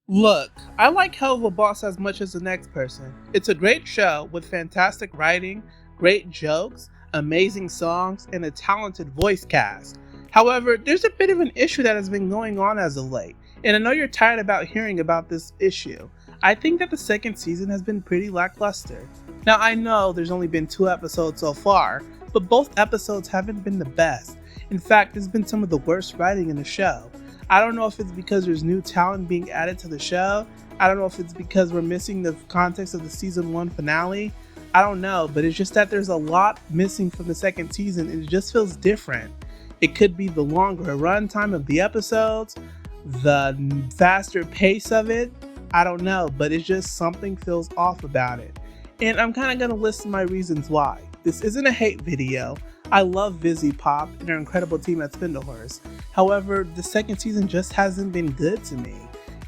Look, I like Helluva Boss as much as the next person. It's a great show with fantastic writing, great jokes, amazing songs, and a talented voice cast. However, there's a bit of an issue that has been going on as of late, and I know you're tired about hearing about this issue. I think that the second season has been pretty lackluster. Now, I know there's only been 2 episodes so far, but both episodes haven't been the best. In fact, it's been some of the worst writing in the show. I don't know if it's because there's new talent being added to the show. I don't know if it's because we're missing the context of the season 1 finale. I don't know, but it's just that there's a lot missing from the second season and it just feels different. It could be the longer runtime of the episodes, the faster pace of it. I don't know, but it's just something feels off about it. And I'm kind of going to list my reasons why. This isn't a hate video. I love vivziepop and their incredible team at Spindlehorse. However, the second season just hasn't been good to me.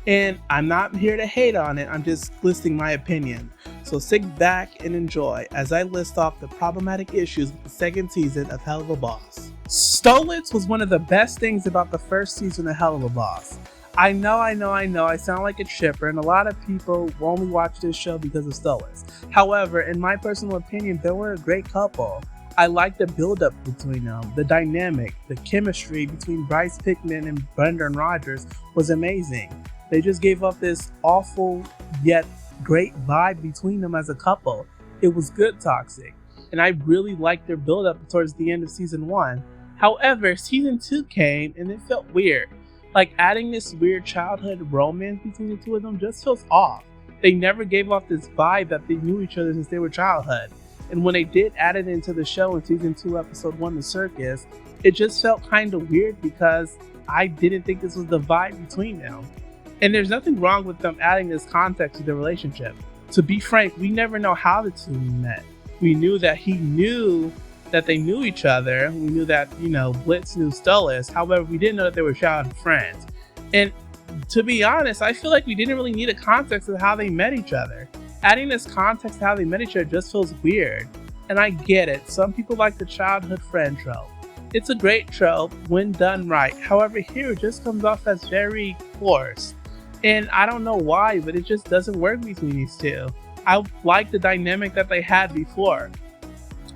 And I'm not here to hate on it, I'm just listing my opinion. So sit back and enjoy as I list off the problematic issues with the second season of Helluva Boss. Stolas was one of the best things about the first season of Helluva Boss. I know, I sound like a chipper, and a lot of people only watch this show because of Stolas. However, in my personal opinion, they were a great couple. I like the build-up between them, the dynamic, the chemistry between Bryce Pickman and Brendan Rogers was amazing. They just gave up this awful yet great vibe between them as a couple. It was good toxic, and I really liked their build-up towards the end of season 1. However, season 2 came and it felt weird. Like adding this weird childhood romance between the two of them just feels off. They never gave off this vibe that they knew each other since they were childhood. And when they did add it into the show in season 2, episode 1, The Circus, it just felt kind of weird because I didn't think this was the vibe between them. And there's nothing wrong with them adding this context to their relationship. To be frank, we never know how the two met. We knew that he knew that they knew each other. We knew that, Blitz knew Stolas. However, we didn't know that they were childhood friends. And to be honest, I feel like we didn't really need a context of how they met each other. Adding this context to how they met each other just feels weird. And I get it. Some people like the childhood friend trope. It's a great trope when done right. However, here it just comes off as very forced. And I don't know why, but it just doesn't work between these two. I like the dynamic that they had before.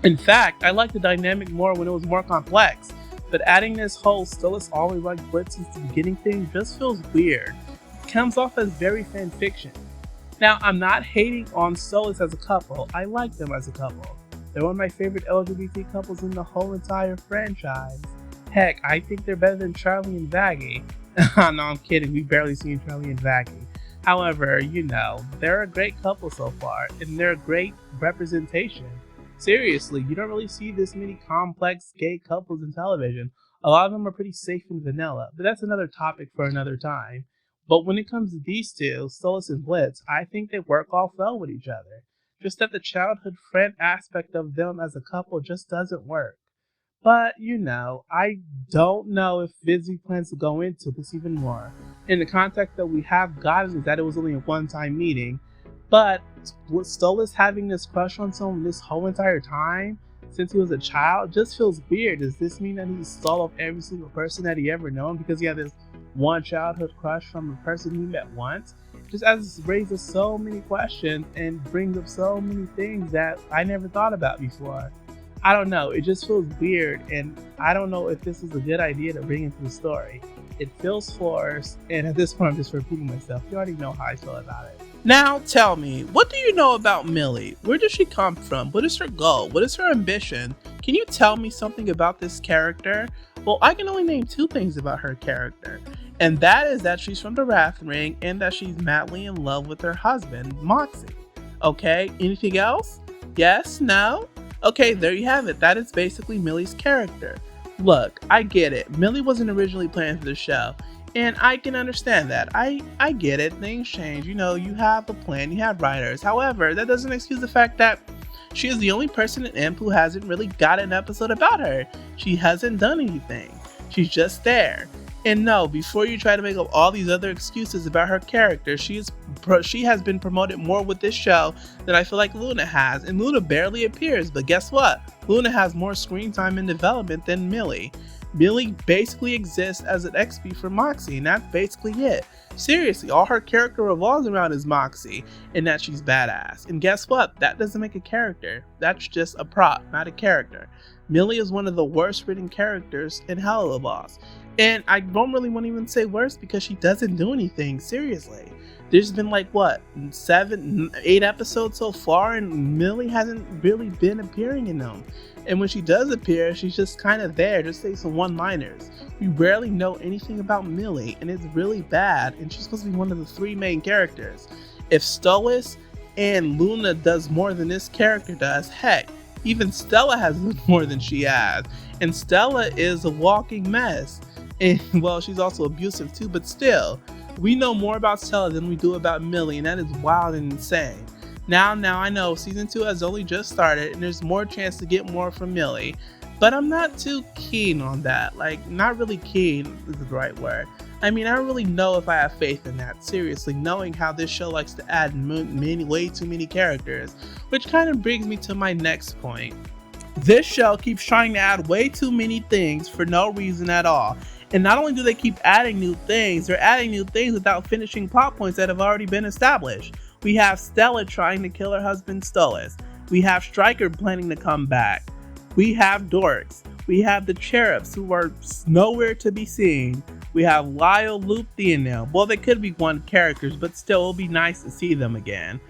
In fact, I liked the dynamic more when it was more complex, but adding this whole Stolas always liked Blitz since the beginning thing just feels weird. It comes off as very fanfiction. Now, I'm not hating on Stolas as a couple. I like them as a couple. They're one of my favorite LGBT couples in the whole entire franchise. Heck, I think they're better than Charlie and Vaggie. No, I'm kidding. We've barely seen Charlie and Vaggie. However, they're a great couple so far, and they're a great representation. Seriously, you don't really see this many complex gay couples in television. A lot of them are pretty safe and vanilla, but that's another topic for another time. But when it comes to these two, Stolas and Blitz, I think they work off well with each other. Just that the childhood friend aspect of them as a couple just doesn't work. But, I don't know if Vizzy plans to go into this even more. In the context that we have gotten is that it was only a one-time meeting, but with Stolas having this crush on someone this whole entire time, since he was a child, just feels weird. Does this mean that he stole off every single person that he ever known because he had this one childhood crush from a person he met once? Just as it raises so many questions and brings up so many things that I never thought about before. I don't know, it just feels weird, and I don't know if this is a good idea to bring into the story. It feels forced, and at this point I'm just repeating myself. You already know how I feel about it. Now tell me, what do you know about Millie? Where does she come from? What is her goal? What is her ambition? Can you tell me something about this character? Well, I can only name 2 things about her character, and that is that she's from the Wrath Ring and that she's madly in love with her husband, Moxxie. Okay, anything else? Yes? No? Okay, there you have it. That is basically Millie's character. Look, I get it. Millie wasn't originally planned for the show, and I can understand that. I get it. Things change. You have a plan, you have writers. However, that doesn't excuse the fact that she is the only person in Imp who hasn't really got an episode about her. She hasn't done anything. She's just there. And no, before you try to make up all these other excuses about her character, she has been promoted more with this show than I feel like Luna has. And Luna barely appears, but guess what? Luna has more screen time in development than Millie. Millie basically exists as an XP for Moxxie, and that's basically it. Seriously, all her character revolves around is Moxxie, and that she's badass. And guess what? That doesn't make a character. That's just a prop, not a character. Millie is one of the worst written characters in Helluva Boss. And I don't really want to even say worse because she doesn't do anything, seriously. There's been like, what, 7, 8 episodes so far, and Millie hasn't really been appearing in them. And when she does appear, she's just kind of there, just say some one-liners. We rarely know anything about Millie, and it's really bad, and she's supposed to be one of the 3 main characters. If Stolas and Luna does more than this character does, heck, even Stella has more than she has. And Stella is a walking mess. And, well, she's also abusive too, but still, we know more about Stella than we do about Millie, and that is wild and insane. Now I know season 2 has only just started, and there's more chance to get more from Millie, but I'm not too keen on that. Like, not really keen is the right word. I mean, I don't really know if I have faith in that, seriously, knowing how this show likes to add way too many characters, which kind of brings me to my next point. This show keeps trying to add way too many things for no reason at all. And not only do they keep adding new things, they're adding new things without finishing plot points that have already been established. We have Stella trying to kill her husband Stolas. We have Stryker planning to come back. We have Dorks. We have the Cherubs, who are nowhere to be seen. We have Lyle, Loop, and them. Well, they could be one characters, but still, it'll be nice to see them again.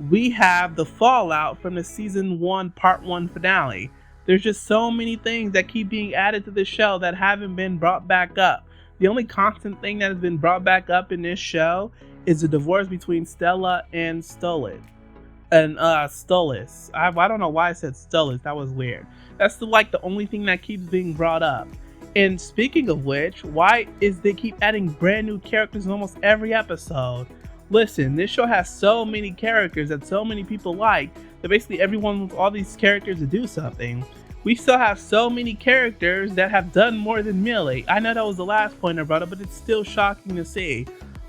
We have the fallout from the season 1 part 1 finale. There's just so many things that keep being added to the show that haven't been brought back up. The only constant thing that has been brought back up in this show is the divorce between Stella and Stolas. I don't know why I said Stolas. That was weird. That's the only thing that keeps being brought up. And speaking of which, why is they keep adding brand new characters in almost every episode? Listen, this show has so many characters that so many people like that basically everyone wants all these characters to do something. We still have so many characters that have done more than Millie. I know that was the last point I brought up, but it's still shocking to see.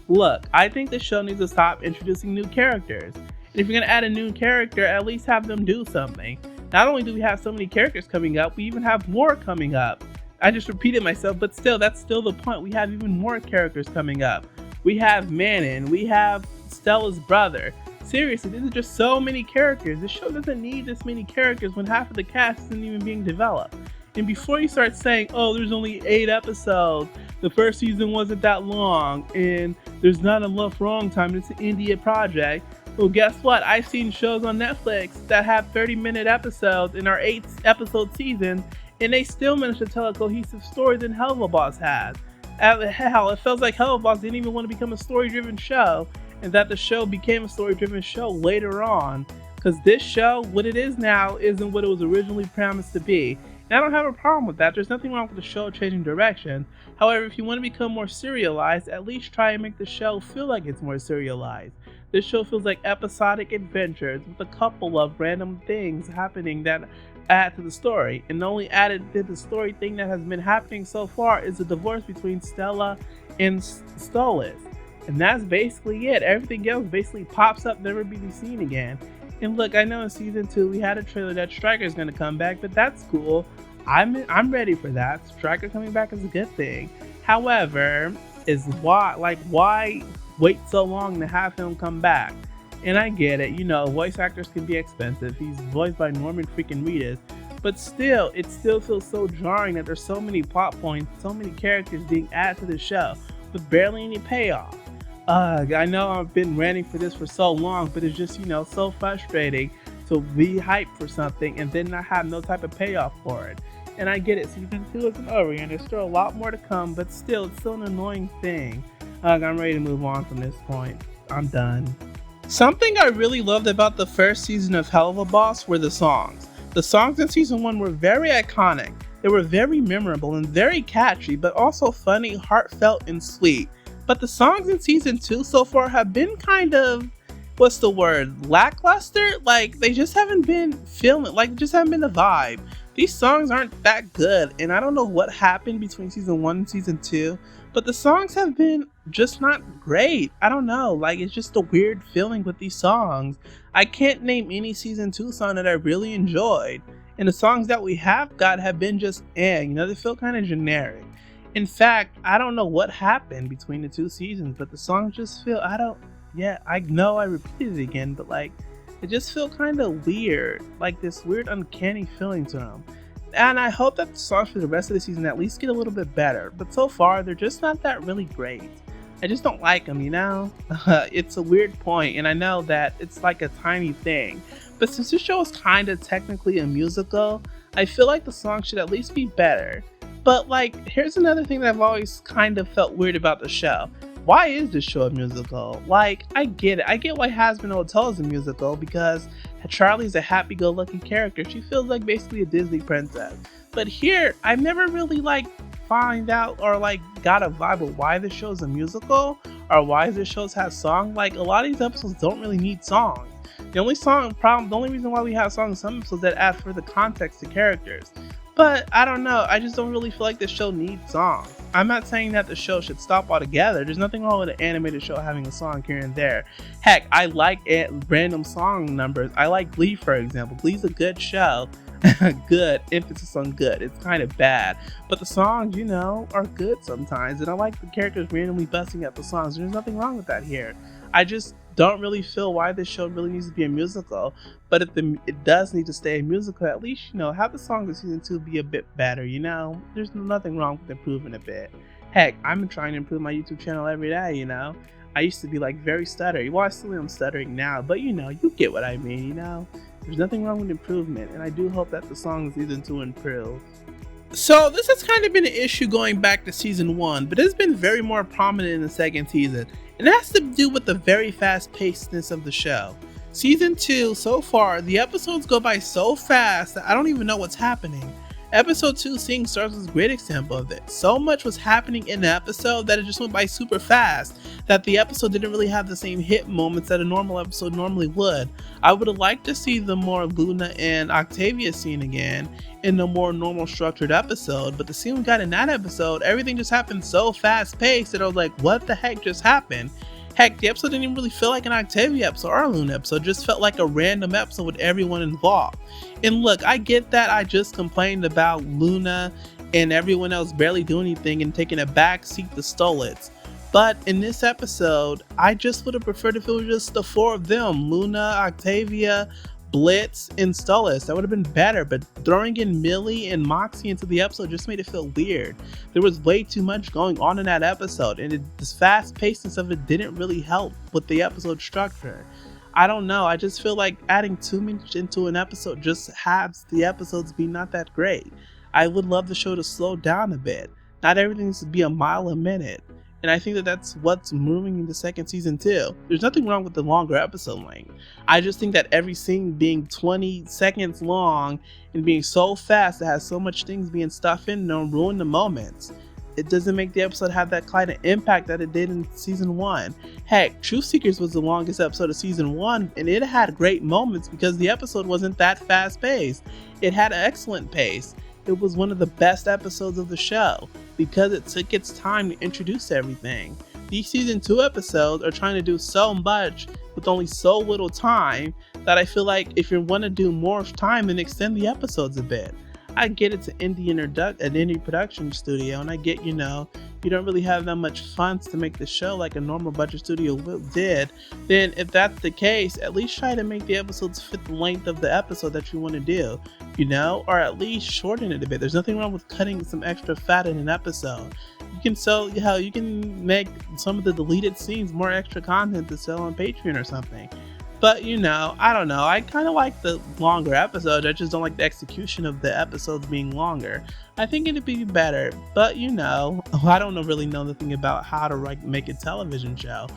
Look, I think the show needs to stop introducing new characters. And if you're going to add a new character, at least have them do something. Not only do we have so many characters coming up, we even have more coming up. I just repeated myself, but still, that's still the point. We have even more characters coming up. We have Manon, we have Stella's brother. Seriously, this is just so many characters. This show doesn't need this many characters when half of the cast isn't even being developed. And before you start saying, oh, there's only 8 episodes, the first season wasn't that long, and there's not enough wrong time, it's an India project. Well, guess what? I've seen shows on Netflix that have 30-minute episodes and are 8-episode seasons, and they still manage to tell a cohesive story than Helluva Boss has. Hell, it feels like Helluva Boss didn't even want to become a story-driven show, and that the show became a story-driven show later on. Because this show, what it is now, isn't what it was originally promised to be. And I don't have a problem with that. There's nothing wrong with the show changing direction. However, if you want to become more serialized, at least try and make the show feel like it's more serialized. This show feels like episodic adventures with a couple of random things happening that add to the story. And the only added to the story thing that has been happening so far is the divorce between Stella and Stolas. And that's basically it. Everything else basically pops up, never be seen again. And look, I know in season 2 we had a trailer that Stryker's gonna come back, but that's cool. I'm ready for that. Stryker coming back is a good thing. However, why wait so long to have him come back? And I get it, voice actors can be expensive. He's voiced by Norman freaking Reedus. But still, it still feels so jarring that there's so many plot points, so many characters being added to the show with barely any payoff. I know I've been ranting for this for so long, but it's just, so frustrating to be hyped for something and then not have no type of payoff for it. And I get it, season 2 isn't over and there's still a lot more to come, but still, it's still an annoying thing. I'm ready to move on from this point. I'm done. Something I really loved about the first season of Helluva Boss were the songs. The songs in season 1 were very iconic. They were very memorable and very catchy, but also funny, heartfelt, and sweet. But the songs in season 2 so far have been kind of, lackluster? They just haven't been just haven't been the vibe. These songs aren't that good, and I don't know what happened between season 1 and season 2, but the songs have been just not great. I don't know, it's just a weird feeling with these songs. I can't name any season 2 song that I really enjoyed. And the songs that we have got have been just they feel kind of generic. In fact, I don't know what happened between the two seasons, but the songs just feel, I know I repeated it again, but like, it just feel kind of weird, like this weird uncanny feeling to them. And I hope that the songs for the rest of the season at least get a little bit better, but so far they're just not that really great. I just don't like them, It's a weird point, and I know that it's like a tiny thing, but since this show is kind of technically a musical, I feel like the songs should at least be better. But like, here's another thing that I've always kind of felt weird about the show. Why is this show a musical? Like, I get it. I get why Hazbin Hotel is a musical, because Charlie's a happy-go-lucky character. She feels like basically a Disney princess. But here, I've never really find out or got a vibe of why this show's a musical or why this show has songs. Like, a lot of these episodes don't really need songs. The only reason why we have songs in some episodes that add further context to characters. But I don't know, I just don't really feel like this show needs songs. I'm not saying that the show should stop altogether. There's nothing wrong with an animated show having a song here and there. Heck, I like random song numbers. I like Glee, for example. Glee's a good show. Good, emphasis on good. It's kind of bad. But the songs, are good sometimes. And I like the characters randomly busting out the songs. There's nothing wrong with that here. I just don't really feel why this show really needs to be a musical. But if it does need to stay a musical, at least, have the songs of season 2 be a bit better, There's nothing wrong with improving a bit. Heck, I've been trying to improve my YouTube channel every day, I used to be very stuttery. Well, I still am stuttering now, but you get what I mean, There's nothing wrong with improvement, and I do hope that the songs season 2 improve. So this has kind of been an issue going back to season 1, but it's been very more prominent in the second season. And it has to do with the very fast pacedness of the show. Season 2, so far, the episodes go by so fast that I don't even know what's happening. Episode 2, Seeing Stars, was a great example of it. So much was happening in the episode that it just went by super fast, that the episode didn't really have the same hit moments that a normal episode normally would. I would have liked to see the more Luna and Octavia scene again in a more normal structured episode, but the scene we got in that episode, everything just happened so fast paced that I was like, what the heck just happened? Heck, the episode didn't even really feel like an Octavia episode or a Luna episode, it just felt like a random episode with everyone involved. And look, I get that I just complained about Luna and everyone else barely doing anything and taking a back seat to Stolas. But in this episode, I just would have preferred if it was just the 4 of them, Luna, Octavia, Blitz, and Stolas. That would have been better, but throwing in Millie and Moxxie into the episode just made it feel weird. There was way too much going on in that episode, and this fast pacedness of it didn't really help with the episode structure. I don't know, I just feel like adding too much into an episode just has the episodes be not that great. I would love the show to slow down a bit. Not everything needs to be a mile a minute. And I think that that's what's moving in the second season too. There's nothing wrong with the longer episode length. I just think that every scene being 20 seconds long and being so fast that has so much things being stuffed in them ruin the moments. It doesn't make the episode have that kind of impact that it did in season 1. Heck, Truth Seekers was the longest episode of season 1, and it had great moments because the episode wasn't that fast paced. It had an excellent pace. It was one of the best episodes of the show because it took its time to introduce everything. These season 2 episodes are trying to do so much with only so little time that I feel like if you want to do more time, then extend the episodes a bit. I get it's an indie production studio, and I get, you don't really have that much funds to make the show like a normal budget studio did. Then if that's the case, at least try to make the episodes fit the length of the episode that you want to do, or at least shorten it a bit. There's nothing wrong with cutting some extra fat in an episode. You can make some of the deleted scenes more extra content to sell on Patreon or something. But, I don't know. I kind of like the longer episodes. I just don't like the execution of the episodes being longer. I think it'd be better. But, I don't really know nothing about how to make a television show.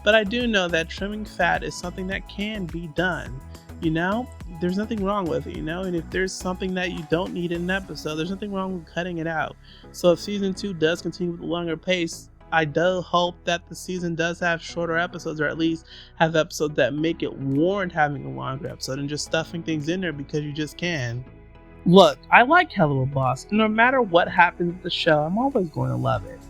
But I do know that trimming fat is something that can be done. There's nothing wrong with it, and if there's something that you don't need in an episode, there's nothing wrong with cutting it out. So if season 2 does continue with a longer pace, I do hope that the season does have shorter episodes, or at least have episodes that make it warrant having a longer episode and just stuffing things in there because you just can. Look, I like Helluva Boss, and no matter what happens with the show, I'm always going to love it.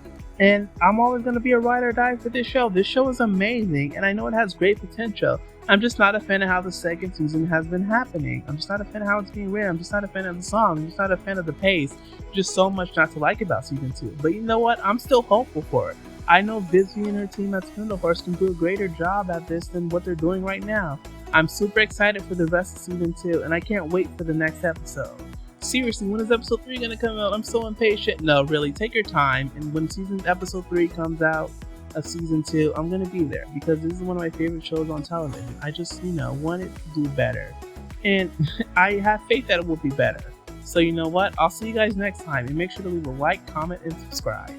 And I'm always going to be a ride or die for this show. This show is amazing, and I know it has great potential. I'm just not a fan of how the second season has been happening. I'm just not a fan of how it's being written. I'm just not a fan of the song. I'm just not a fan of the pace. Just so much not to like about season 2. But you know what? I'm still hopeful for it. I know Vivzie and her team at Horse can do a greater job at this than what they're doing right now. I'm super excited for the rest of season 2, and I can't wait for the next episode. Seriously, when is episode 3 gonna come out? I'm so impatient. No, really, take your time, and when episode 3 comes out of season 2, I'm gonna be there, because this is one of my favorite shows on television. I just, want it to do better, and I have faith that it will be better. So you know what? I'll see you guys next time, and make sure to leave a like, comment, and subscribe.